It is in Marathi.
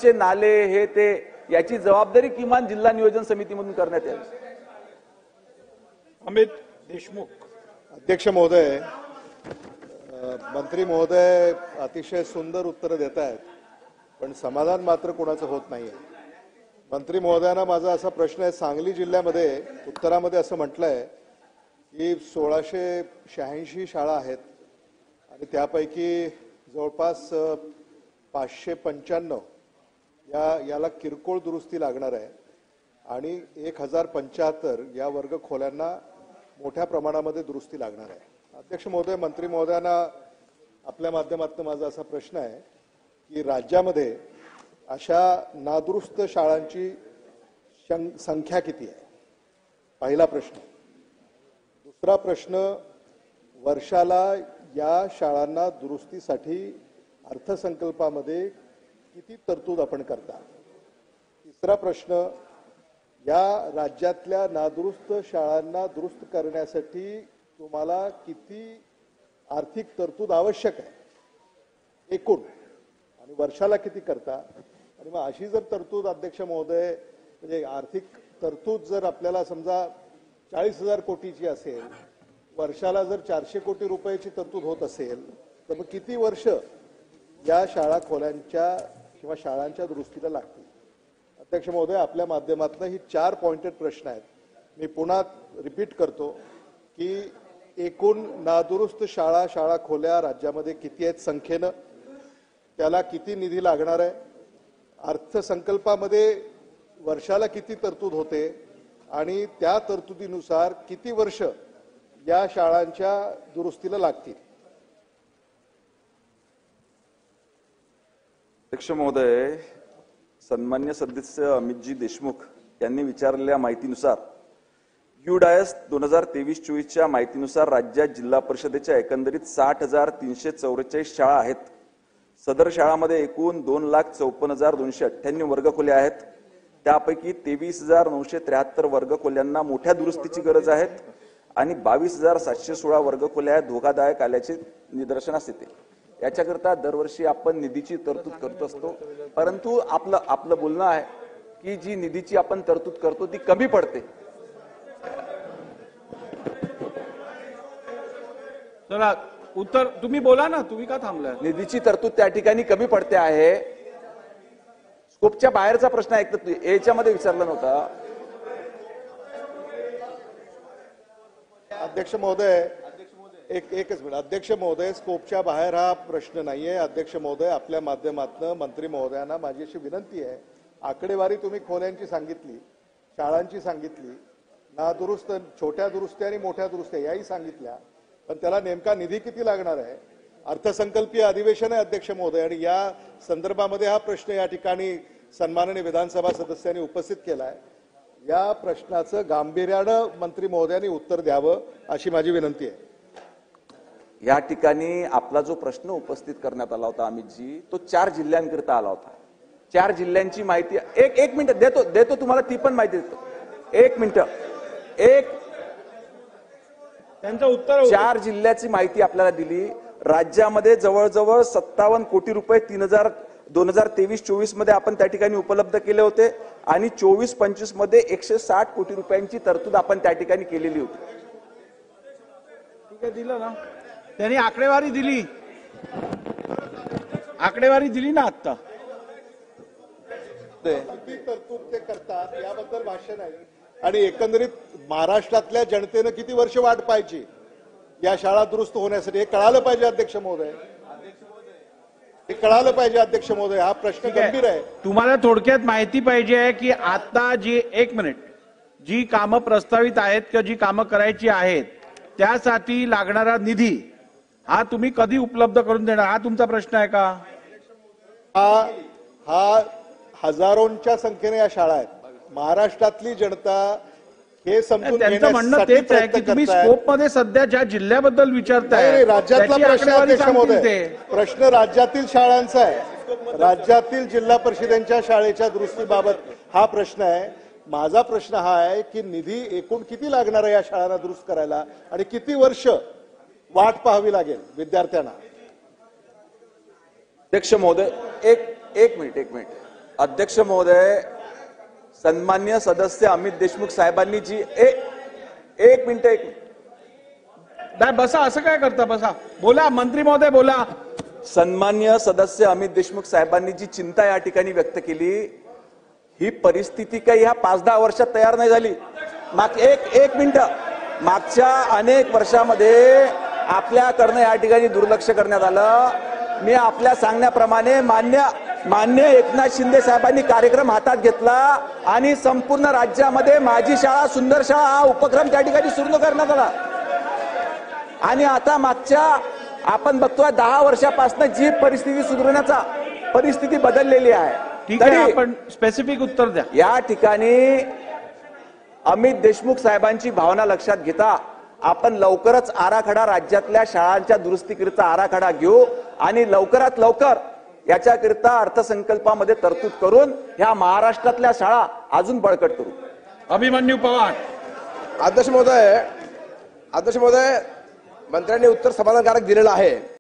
चे नाले हे ते याची जबाबदारी किमान जिल्हा नियोजन समितीमधून करण्यात यावी। अमित देशमुख। अध्यक्ष महोदय, मंत्री महोदय अतिशय सुंदर उत्तर देत आहेत, पण समाधान मात्र कोणाचं होत नाहीये। मंत्री महोदयांना माझा असा प्रश्न आहे, सांगली जिल्ह्यामध्ये उत्तरामध्ये असं म्हटलंय की 1686 शाळा आहेत आणि त्यापैकी जवळपास 595 याला किरकोळ दुरुस्ती लागणार आहे आणि 1075 या वर्ग खोल्यांना मोठ्या प्रमाणामध्ये दुरुस्ती लागणार आहे। अध्यक्ष महोदय, मंत्री महोदयांना आपल्या माध्यमातून माझा असा प्रश्न आहे की राज्यामध्ये अशा नादुरुस्त शाळांची संख्या किती आहे? पहिला प्रश्न। दुसरा प्रश्न, वर्षाला या शाळांना दुरुस्तीसाठी अर्थसंकल्पामध्ये किती तरतूद आपण करता? तिसरा प्रश्न, या राज्यातल्या नादुरुस्त शाळांना दुरुस्त करण्यासाठी तुम्हाला किती आर्थिक तरतूद आवश्यक आहे एकूण, आणि वर्षाला किती करता? आणि मग अशी जर तरतूद अध्यक्ष महोदय, म्हणजे आर्थिक तरतूद जर आपल्याला समजा 40,000 कोटीची असेल, वर्षाला जर 400 कोटी रुपयाची तरतूद होत असेल, तर मग किती वर्ष या शाळा खोल्यांच्या किंवा शाळांच्या दुरुस्तीला लागतील? अध्यक्ष महोदय, आपल्या माध्यमातून ही 4 पॉइंटेड प्रश्न आहेत। मी पुन्हा रिपीट करतो की एकूण नादुरुस्त शाळा खोल्या राज्यामध्ये किती आहेत संख्येनं, त्याला किती निधी लागणार आहे, अर्थसंकल्पामध्ये वर्षाला किती तरतूद होते आणि त्या तरतुदीनुसार किती वर्ष या शाळांच्या दुरुस्तीला लागतील? अध्यक्ष महोदय, सन्मान्य सदस्य अमितजी देशमुख यांनी विचारलेल्या माहितीनुसार युडायस 2023-24च्या माहितीनुसार राज्यात जिल्हा परिषदेच्या एकंदरीत 60,344 शाळा आहेत। सदर शाळांमध्ये एकूण 2,54,298 वर्गखोल्या आहेत। त्यापैकी 23,973 वर्गखोल्यांना मोठ्या दुरुस्तीची गरज आहे आणि 22,716 वर्गखोल्या धोकादायक आल्याचे निदर्शनास येते। याच्याकरता दरवर्षी आपण निधीची तरतूद करत असतो, परंतु आपलं बोलणं आहे की जी निधीची आपण तरतूद करतो ती कमी पडते। चला उत्तर तुम्ही बोला ना, तुम्ही का थांबलाय? निधीची तरतूद त्या ठिकाणी कमी पडते आहे। स्कोपच्या बाहेरचा प्रश्न आहे, याच्यामध्ये विचारला नव्हता। अध्यक्ष महोदय, एकच मिनिट। अध्यक्ष महोदय, स्कोपच्या बाहेर हा प्रश्न नाहीये। अध्यक्ष महोदय, आपल्या माध्यमातून मंत्री महोदयांना माझी अशी विनंती आहे, आकडेवारी तुम्ही खोल्यांची सांगितली, शाळांची सांगितली, नादुरुस्त छोट्या दुरुस्त्या आणि मोठ्या दुरुस्त्या याही सांगितल्या, पण त्याला नेमका निधी किती लागणार आहे? अर्थसंकल्पीय अधिवेशन आहे अध्यक्ष महोदय, आणि या संदर्भामध्ये हा प्रश्न या ठिकाणी सन्माननीय विधानसभा सदस्यांनी उपस्थित केलाय। या प्रश्नाचं गांभीर्यानं मंत्री महोदयांनी उत्तर द्यावं अशी माझी विनंती आहे। या ठिकाणी आपला जो प्रश्न उपस्थित करण्यात आला होता अमितजी, तो 4 जिल्ह्यांकरता आला होता। 4 जिल्ह्यांची माहिती एक मिनिट देतो तुम्हाला, ती पण माहिती देतो। एक मिनिट, त्यांचं उत्तर 4 जिल्ह्याची माहिती आपल्याला दिली। राज्यामध्ये जवळजवळ 57 कोटी रुपये 2023-24 मध्ये आपण त्या ठिकाणी उपलब्ध केले होते आणि 24-25 मध्ये 160 कोटी रुपयांची तरतूद आपण त्या ठिकाणी केलेली होती। ठीक आहे, दिलं ना त्यांनी, आकडेवारी दिली ना आता। किती तरतूद ते करतात याबद्दल भाष्य नाही, आणि एकंदरीत महाराष्ट्रातल्या जनतेनं किती वर्ष वाट पाहायची या शाळा दुरुस्त होण्यासाठी, हे कळालं पाहिजे अध्यक्ष महोदय। हे कळालं पाहिजे अध्यक्ष महोदय, हा प्रश्न गंभीर आहे। तुम्हाला थोडक्यात माहिती पाहिजे आहे की आता जी कामं प्रस्तावित आहेत किंवा जी कामं करायची आहेत त्यासाठी लागणारा निधी हा तुम्ही कधी उपलब्ध करून देणार, हा तुमचा प्रश्न आहे का? हा हजारोंच्या संख्येने या शाळा आहेत। महाराष्ट्रातली जनता हे समजून त्यांचं म्हणणं तेच आहे की तुम्ही स्कोप मध्ये सध्या ज्या जिल्ह्याबद्दल विचारताय राज्यातला प्रश्न अध्यक्ष महोदय, प्रश्न राज्यातील शाळांचा आहे, राज्यातील जिल्हा परिषदेच्या शाळेच्या दुरुस्तीबाबत हा प्रश्न आहे। माझा प्रश्न हा आहे की निधी एकूण किती लागणार आहे या शाळांना दुरुस्त करायला आणि किती वर्ष वाट पाहावी लागेल विद्यार्थ्यांना? अध्यक्ष महोदय, एक मिनिट अध्यक्ष महोदय, सन्मान्य सदस्य अमित देशमुख साहेबांनी जी एक मिनिट नाही बसा, असं काय करता, बसा, बोला मंत्री महोदय बोला. सन्मान्य सदस्य अमित देशमुख साहेबांनी जी चिंता या ठिकाणी व्यक्त केली, ही परिस्थिती काही ह्या 5-10 वर्षात तयार नाही झाली. एक मिनिट, मागच्या अनेक वर्षामध्ये आपल्याकडनं या ठिकाणी दुर्लक्ष करण्यात आलं. मी आपल्या सांगण्याप्रमाणे मान्य एकनाथ शिंदे साहेबांनी कार्यक्रम हातात घेतला आणि संपूर्ण राज्यामध्ये माझी शाळा सुंदर शाळा हा उपक्रम त्या ठिकाणी सुरू करण्यात आला. आणि आता मागच्या आपण बघतोय 10 वर्षापासून जी परिस्थिती सुधारण्याचा परिस्थिती बदललेली आहे. ठीक आहे, आपण स्पेसिफिक उत्तर द्या. या ठिकाणी अमित देशमुख साहेबांची भावना लक्षात घेता आपण लवकरच आराखडा, राज्यातल्या शाळांच्या दुरुस्तीकरिता आराखडा घेऊ आणि लवकरात लवकर याच्याकरिता अर्थसंकल्पामध्ये तरतूद करून ह्या महाराष्ट्रातल्या शाळा अजून बळकट करू. अभिमन्यू पवार. अध्यक्ष महोदय, मंत्र्यांनी उत्तर समाधानकारक दिलेलं आहे.